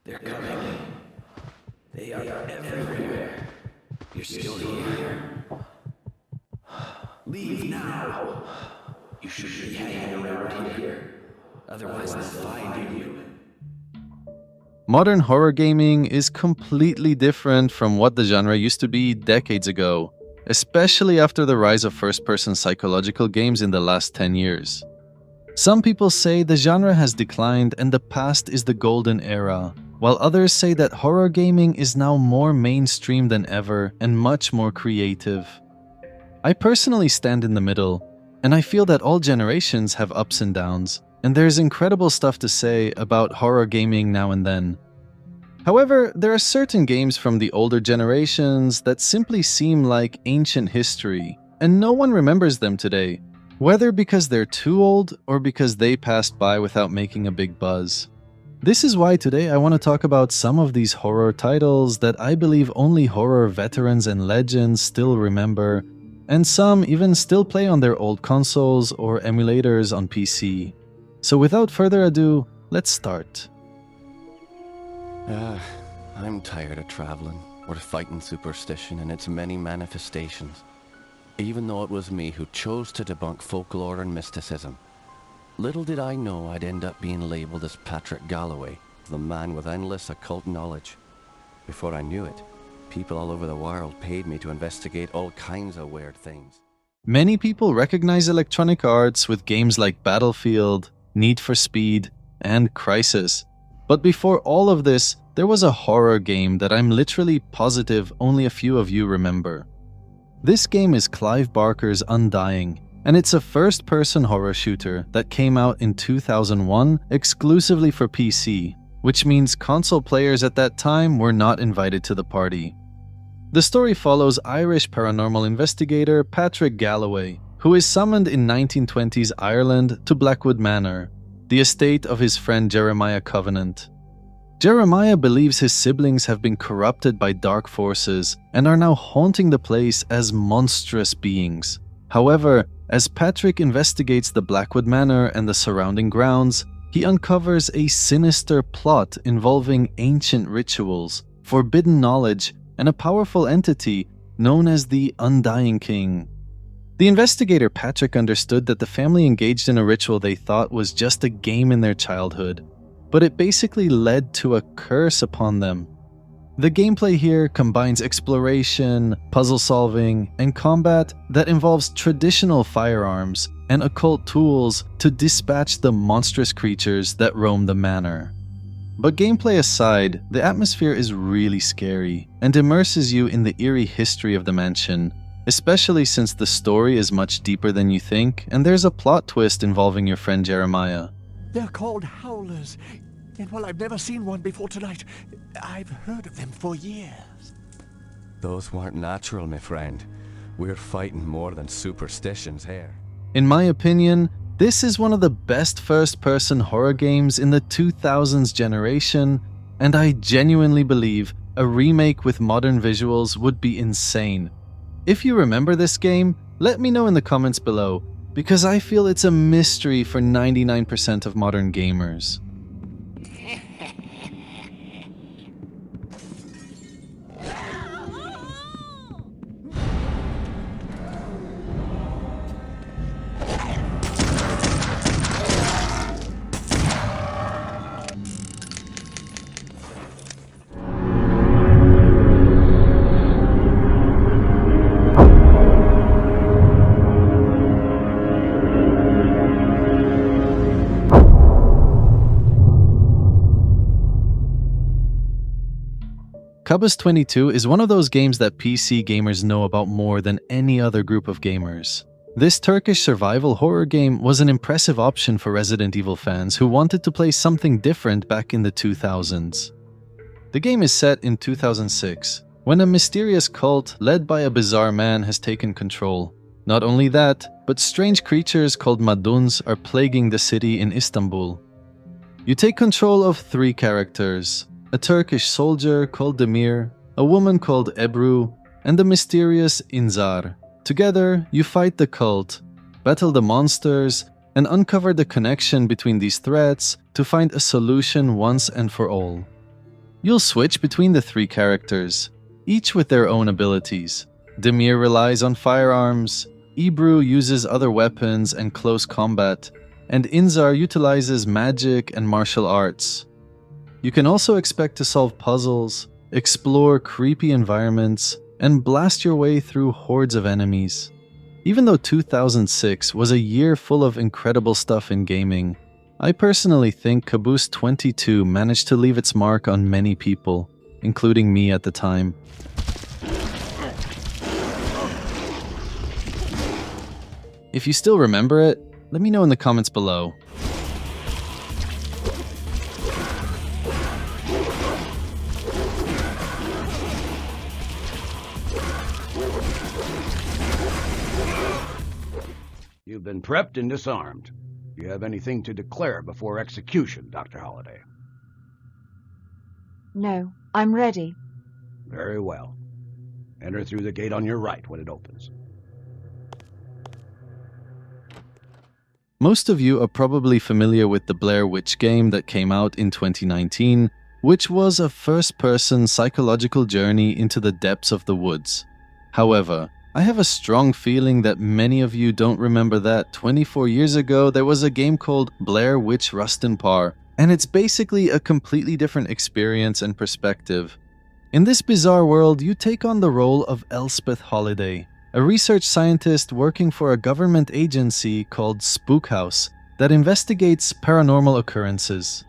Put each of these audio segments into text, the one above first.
They're coming. They are everywhere. You're still here. Leave now. You shouldn't be hanging around here. Otherwise they'll find you. Modern horror gaming is completely different from what the genre used to be decades ago, especially after the rise of first-person psychological games in the last 10 years. Some people say the genre has declined and the past is the golden era, while others say that horror gaming is now more mainstream than ever and much more creative. I personally stand in the middle, and I feel that all generations have ups and downs, and there's incredible stuff to say about horror gaming now and then. However, there are certain games from the older generations that simply seem like ancient history, and no one remembers them today, whether because they're too old or because they passed by without making a big buzz. This is why today I want to talk about some of these horror titles that I believe only horror veterans and legends still remember, and some even still play on their old consoles or emulators on PC. So without further ado, let's start. I'm tired of traveling, or fighting superstition and its many manifestations. Even though it was me who chose to debunk folklore and mysticism. Little did I know I'd end up being labeled as Patrick Galloway, the man with endless occult knowledge. Before I knew it, people all over the world paid me to investigate all kinds of weird things. Many people recognize Electronic Arts with games like Battlefield, Need for Speed, and Crysis. But before all of this, there was a horror game that I'm literally positive only a few of you remember. This game is Clive Barker's Undying, and it's a first-person horror shooter that came out in 2001 exclusively for PC, which means console players at that time were not invited to the party. The story follows Irish paranormal investigator Patrick Galloway, who is summoned in 1920s Ireland to Blackwood Manor, the estate of his friend Jeremiah Covenant. Jeremiah believes his siblings have been corrupted by dark forces and are now haunting the place as monstrous beings. However, as Patrick investigates the Blackwood Manor and the surrounding grounds, he uncovers a sinister plot involving ancient rituals, forbidden knowledge, and a powerful entity known as the Undying King. The investigator Patrick understood that the family engaged in a ritual they thought was just a game in their childhood, but it basically led to a curse upon them. The gameplay here combines exploration, puzzle solving, and combat that involves traditional firearms and occult tools to dispatch the monstrous creatures that roam the manor. But gameplay aside, the atmosphere is really scary and immerses you in the eerie history of the mansion, especially since the story is much deeper than you think and there's a plot twist involving your friend Jeremiah. They're called howlers, and while I've never seen one before tonight, I've heard of them for years. Those weren't natural, my friend. We're fighting more than superstitions here. In my opinion, this is one of the best first-person horror games in the 2000s generation, and I genuinely believe a remake with modern visuals would be insane. If you remember this game, let me know in the comments below, because I feel it's a mystery for 99% of modern gamers. Cubus 22 is one of those games that PC gamers know about more than any other group of gamers. This Turkish survival horror game was an impressive option for Resident Evil fans who wanted to play something different back in the 2000s. The game is set in 2006, when a mysterious cult led by a bizarre man has taken control. Not only that, but strange creatures called Maduns are plaguing the city in Istanbul. You take control of 3 characters: a Turkish soldier called Demir, a woman called Ebru, and the mysterious Inzar. Together, you fight the cult, battle the monsters, and uncover the connection between these threats to find a solution once and for all. You'll switch between the three characters, each with their own abilities. Demir relies on firearms, Ebru uses other weapons and close combat, and Inzar utilizes magic and martial arts. You can also expect to solve puzzles, explore creepy environments, and blast your way through hordes of enemies. Even though 2006 was a year full of incredible stuff in gaming, I personally think Caboose 22 managed to leave its mark on many people, including me at the time. If you still remember it, let me know in the comments below. You've been prepped and disarmed. Do you have anything to declare before execution, Dr. Holliday? No, I'm ready. Very well. Enter through the gate on your right when it opens. Most of you are probably familiar with the Blair Witch game that came out in 2019, which was a first-person psychological journey into the depths of the woods. However, I have a strong feeling that many of you don't remember that 24 years ago there was a game called Blair Witch Rustin Parr, and it's basically a completely different experience and perspective. In this bizarre world, you take on the role of Elspeth Holliday, a research scientist working for a government agency called Spook House that investigates paranormal occurrences.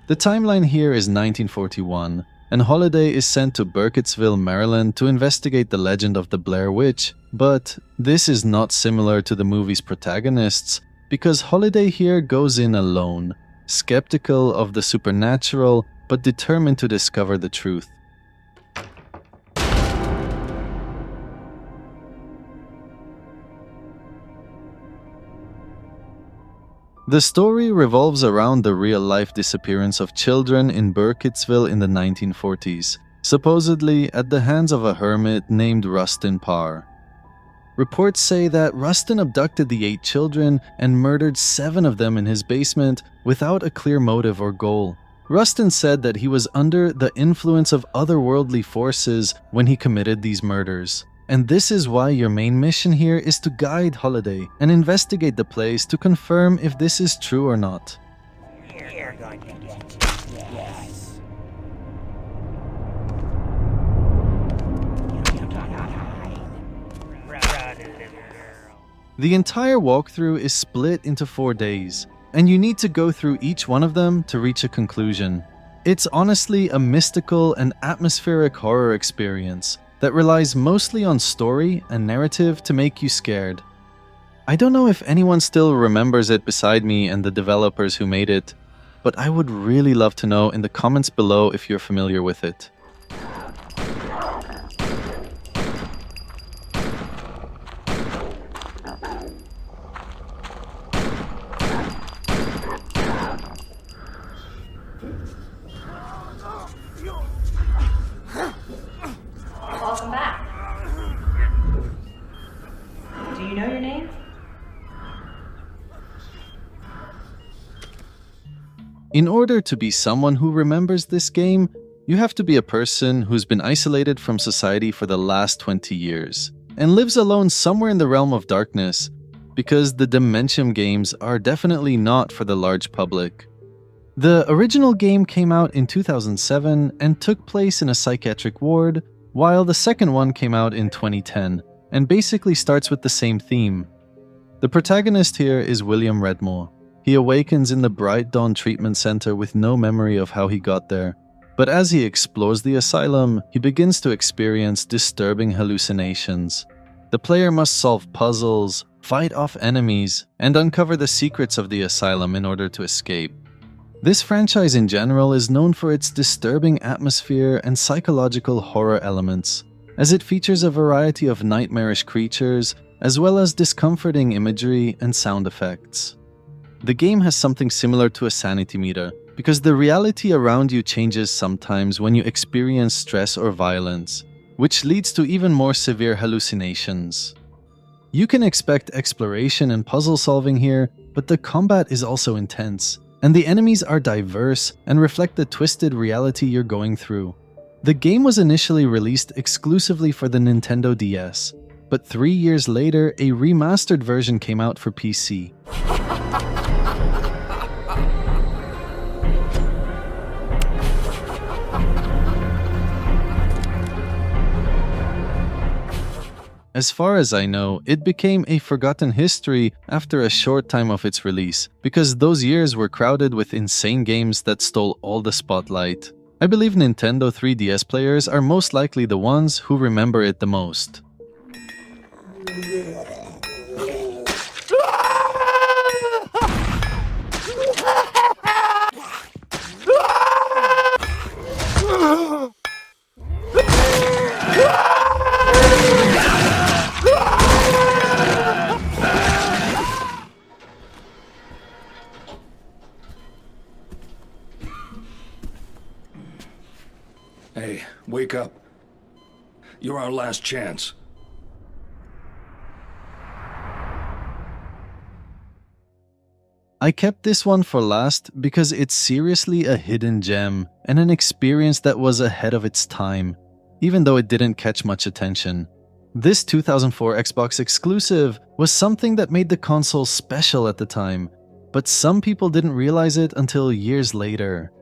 The timeline here is 1941, and Holliday is sent to Burkittsville, Maryland to investigate the legend of the Blair Witch, but this is not similar to the movie's protagonists because Holliday here goes in alone, skeptical of the supernatural but determined to discover the truth. The story revolves around the real-life disappearance of children in Burkittsville in the 1940s, supposedly at the hands of a hermit named Rustin Parr. Reports say that Rustin abducted the 8 children and murdered 7 of them in his basement without a clear motive or goal. Rustin said that he was under the influence of otherworldly forces when he committed these murders. And this is why your main mission here is to guide Holliday and investigate the place to confirm if this is true or not. You're going to get yes. You cannot hide. Run, little girl. The entire walkthrough is split into 4 days, and you need to go through each one of them to reach a conclusion. It's honestly a mystical and atmospheric horror experience that relies mostly on story and narrative to make you scared. I don't know if anyone still remembers it beside me and the developers who made it, but I would really love to know in the comments below if you're familiar with it. Welcome back. Do you know your name? In order to be someone who remembers this game, you have to be a person who's been isolated from society for the last 20 years and lives alone somewhere in the realm of darkness, because the Dementium games are definitely not for the large public. The original game came out in 2007 and took place in a psychiatric ward, while the second one came out in 2010 and basically starts with the same theme. The protagonist here is William Redmore. He awakens in the Bright Dawn Treatment Center with no memory of how he got there, but as he explores the asylum, he begins to experience disturbing hallucinations. The player must solve puzzles, fight off enemies, and uncover the secrets of the asylum in order to escape. This franchise in general is known for its disturbing atmosphere and psychological horror elements, as it features a variety of nightmarish creatures as well as discomforting imagery and sound effects. The game has something similar to a sanity meter, because the reality around you changes sometimes when you experience stress or violence, which leads to even more severe hallucinations. You can expect exploration and puzzle solving here, but the combat is also intense, and the enemies are diverse and reflect the twisted reality you're going through. The game was initially released exclusively for the Nintendo DS, but 3 years later, a remastered version came out for PC. As far as I know, it became a forgotten history after a short time of its release, because those years were crowded with insane games that stole all the spotlight. I believe Nintendo 3DS players are most likely the ones who remember it the most. Hey, wake up. You're our last chance. I kept this one for last because it's seriously a hidden gem and an experience that was ahead of its time, even though it didn't catch much attention. This 2004 Xbox exclusive was something that made the console special at the time, but some people didn't realize it until years later.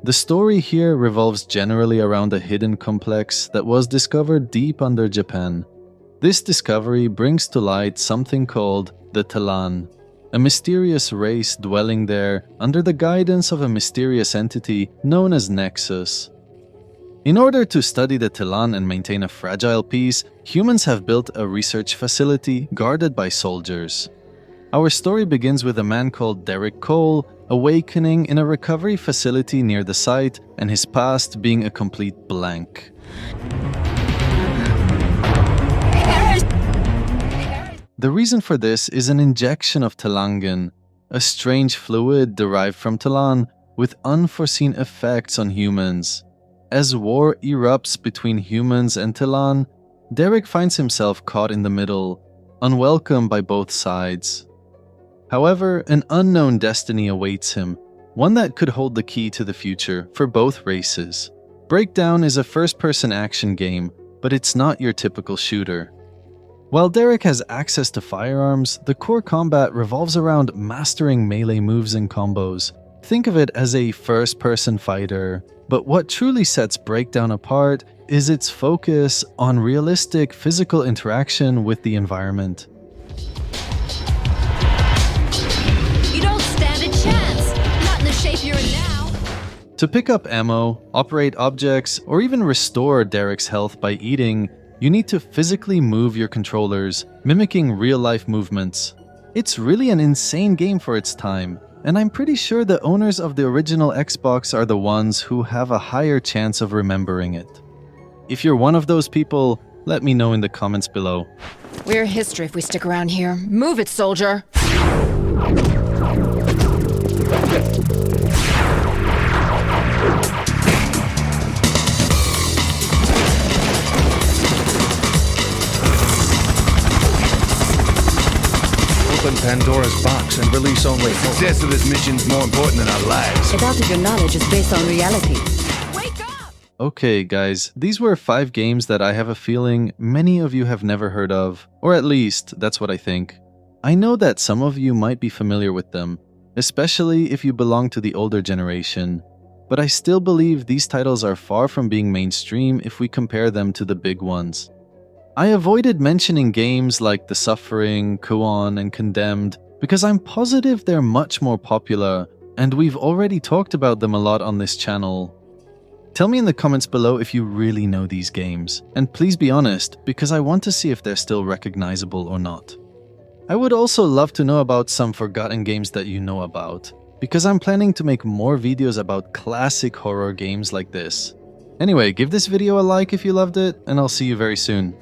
The story here revolves generally around a hidden complex that was discovered deep under Japan. This discovery brings to light something called the Talan, a mysterious race dwelling there under the guidance of a mysterious entity known as Nexus. In order to study the Talan and maintain a fragile peace, humans have built a research facility guarded by soldiers. Our story begins with a man called Derek Cole awakening in a recovery facility near the site and his past being a complete blank. The reason for this is an injection of Talangan, a strange fluid derived from Talan with unforeseen effects on humans. As war erupts between humans and Talan, Derek finds himself caught in the middle, unwelcome by both sides. However, an unknown destiny awaits him, one that could hold the key to the future for both races. Breakdown is a first-person action game, but it's not your typical shooter. While Derek has access to firearms, the core combat revolves around mastering melee moves and combos. Think of it as a first-person fighter, but what truly sets Breakdown apart is its focus on realistic physical interaction with the environment. To pick up ammo, operate objects, or even restore Derek's health by eating, you need to physically move your controllers, mimicking real-life movements. It's really an insane game for its time, and I'm pretty sure the owners of the original Xbox are the ones who have a higher chance of remembering it. If you're one of those people, let me know in the comments below. We're history if we stick around here. Move it, soldier! Open Pandora's box and release only hope. Success of this mission's more important than our lives. I doubt that your knowledge is based on reality. Wake up! Okay guys, these were 5 games that I have a feeling many of you have never heard of, or at least that's what I think. I know that some of you might be familiar with them, especially if you belong to the older generation, but I still believe these titles are far from being mainstream if we compare them to the big ones. I avoided mentioning games like The Suffering, Koan, and Condemned because I'm positive they're much more popular, and we've already talked about them a lot on this channel. Tell me in the comments below if you really know these games, and please be honest, because I want to see if they're still recognizable or not. I would also love to know about some forgotten games that you know about, because I'm planning to make more videos about classic horror games like this. Anyway, give this video a like if you loved it, and I'll see you very soon.